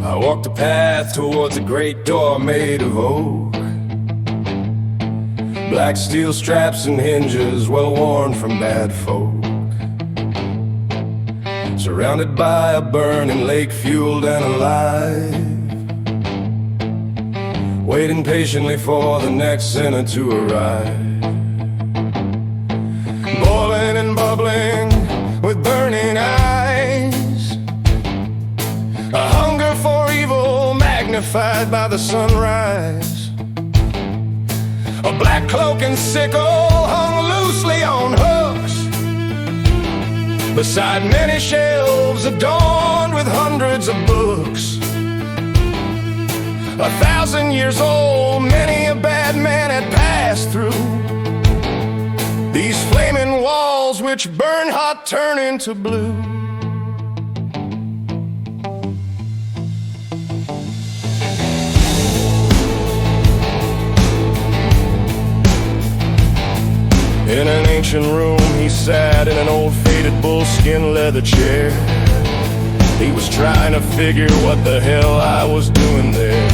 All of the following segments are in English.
I walked a path towards a great door made of oak. Black steel straps and hinges, well worn from bad folk. Surrounded by a burning lake, fueled and alive, waiting patiently for the next sinner to arrive. Boiling and bubbling with burning eyes, a hunger for evil magnified by the sunrise. A black cloak and sickle hung loosely on hooks, beside many shelves adorned with hundreds of books. 1,000 years old, many a bad man had passed through these flaming walls which burn hot turn into blue. In an ancient room he sat in an old faded bullskin leather chair. He was trying to figure what the hell I was doing there.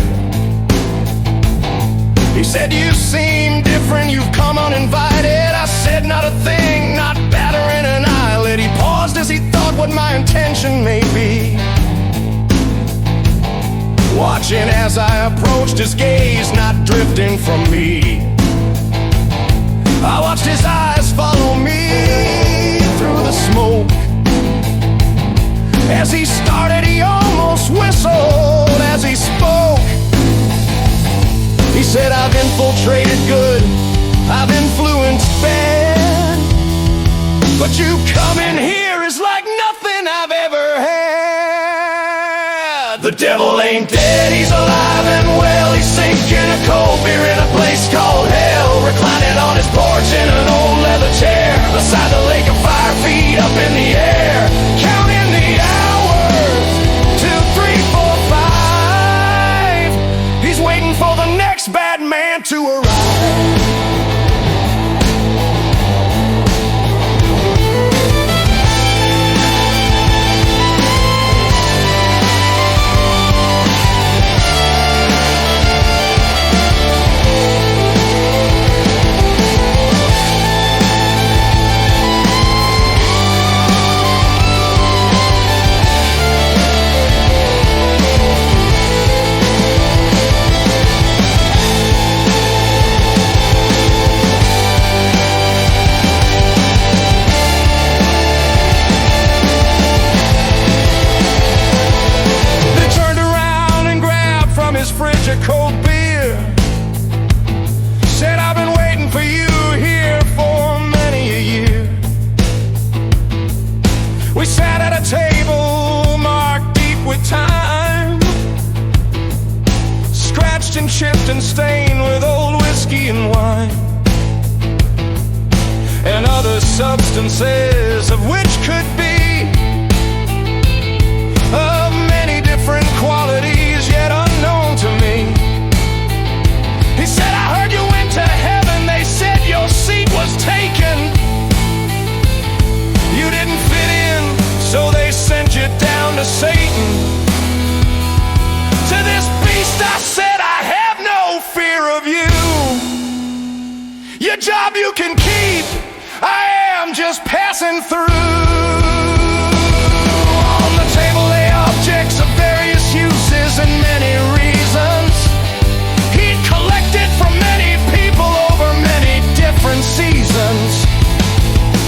He said, "You seem different, you've come uninvited." I said, "Not a thing, not battering an eyelid." He paused as he thought what my intention may be, watching as I approached, his gaze not drifting from me. I watched his eyes follow me through the smoke. As he started, he almost whistled as he spoke. He said, "I've infiltrated good, I've influenced bad, but you come in here is like nothing I've ever had. The devil ain't dead, he's alive and well. He's sinking a cold beer in a place called hell, reclining on his porch in an old leather chair, beside the lake of fire, feet up in the air, counting the hours, 2, 3, 4, 5. He's waiting for the next bad man to arrive. A cold beer, said, "I've been waiting for you here for many a year." We sat at a table marked deep with time, scratched and chipped and stained with old whiskey and wine, and other substances of which could be of many different qualities yet unknown to me. He said, "I heard you went to heaven, they said your seat was taken. You didn't fit in, so they sent you down to Satan. To this beast I said, I have no fear of you. Your job you can keep, I am just passing through." On the table lay objects of various uses and many reasons. He'd collected from many people over many different seasons.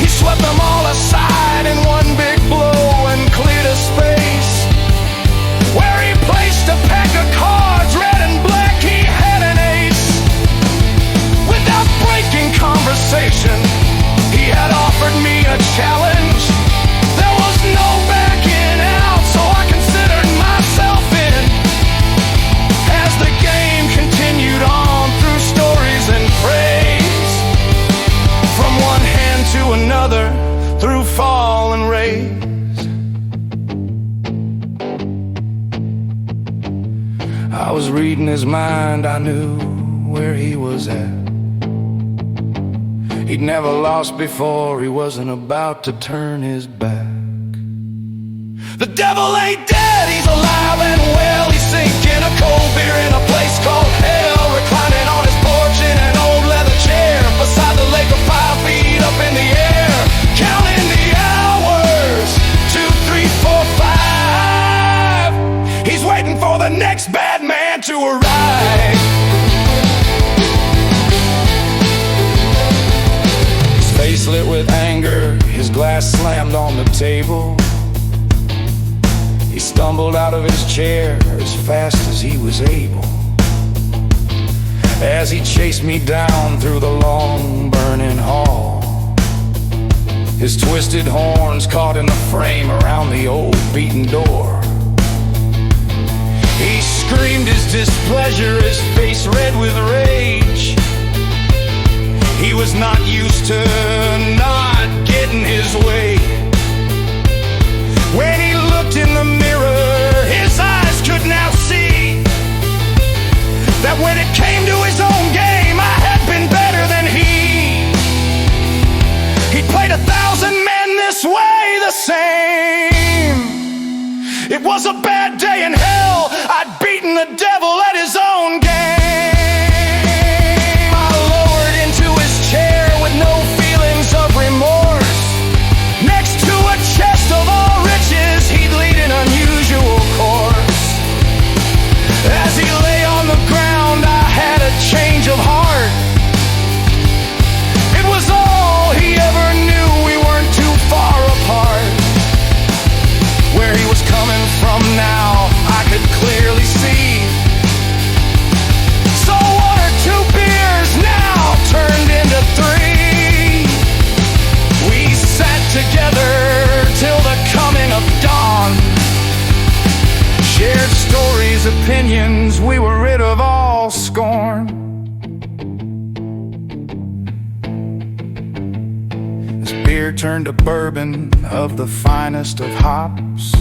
He swept them all aside in one big blow and cleared a space where he placed a pack of cards, red and black. He had an ace. Without breaking conversation, he had offered me a challenge. There was no backing out, so I considered myself in. As the game continued on through stories and praise, from one hand to another, through fall and raise. I was reading his mind, I knew where he was at. He'd never lost before, he wasn't about to turn his back. The devil ain't dead, he's alive and well. He's sinking a cold beer in a place called hell, reclining on his porch in an old leather chair beside the lake of 5 feet up in the air, counting the hours. 2, 3, 4, 5. He's waiting for the next bad man to arrive. His face lit with anger, his glass slammed on the table. He stumbled out of his chair as fast as he was able, as he chased me down through the long burning hall. His twisted horns caught in the frame around the old beaten door. He screamed his displeasure, his face red with rage. He was not used to not getting his way. When he looked in the mirror, his eyes could now see that when it came to his own game, I had been better than he. He'd played 1,000 men this way the same. It was a bad day in hell. I'd beaten the devil at his own game. I lowered into his chair with no feelings of remorse. Next to a chest of all riches, he'd lead an unusual course. As he lay on the ground, I had a change of heart. It was all he ever knew, we weren't too far apart. Where he was coming from now, I could clearly see. So 1 or 2 beers now turned into 3. We sat together till the coming of dawn, shared stories, opinions, we were rid of all scorn. This beer turned to bourbon of the finest of hops.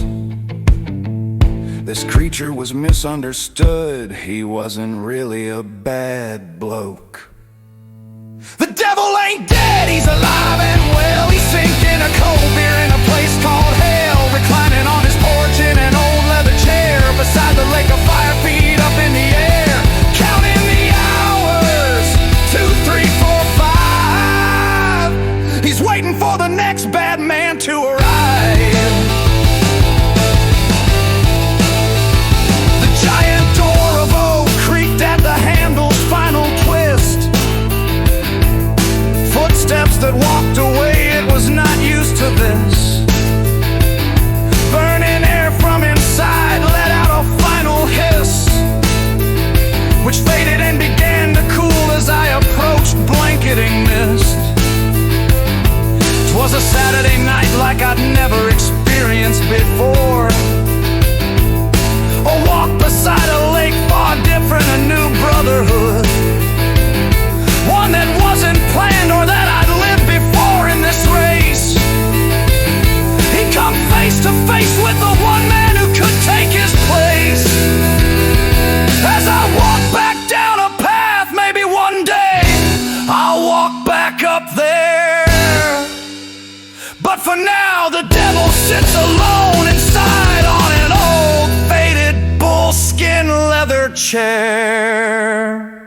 This creature was misunderstood, he wasn't really a bad bloke. The devil ain't dead, he's alive and well. He's sinking a cold beer in a place called hell, reclining on his porch in an old leather chair beside the lake of 5 feet up in the air, counting the hours. 2, 3, 4, 5. He's waiting for the next bad man to arrive. The giant door of oak creaked at the handle's final twist. Footsteps that walked away, it was not used to this. Burning air from inside let out a final hiss, which faded and began to cool as I approached blanketing mist. 'Twas a Saturday night like I'd never experienced before. A walk beside a lake, far different, a new brotherhood. One that wasn't planned or that I'd lived before in this race. He come face to face with the one man who could take his place. As I walk back down a path, maybe one day I'll walk back up there. But for now, the devil sits alone inside on an old faded bullskin leather chair.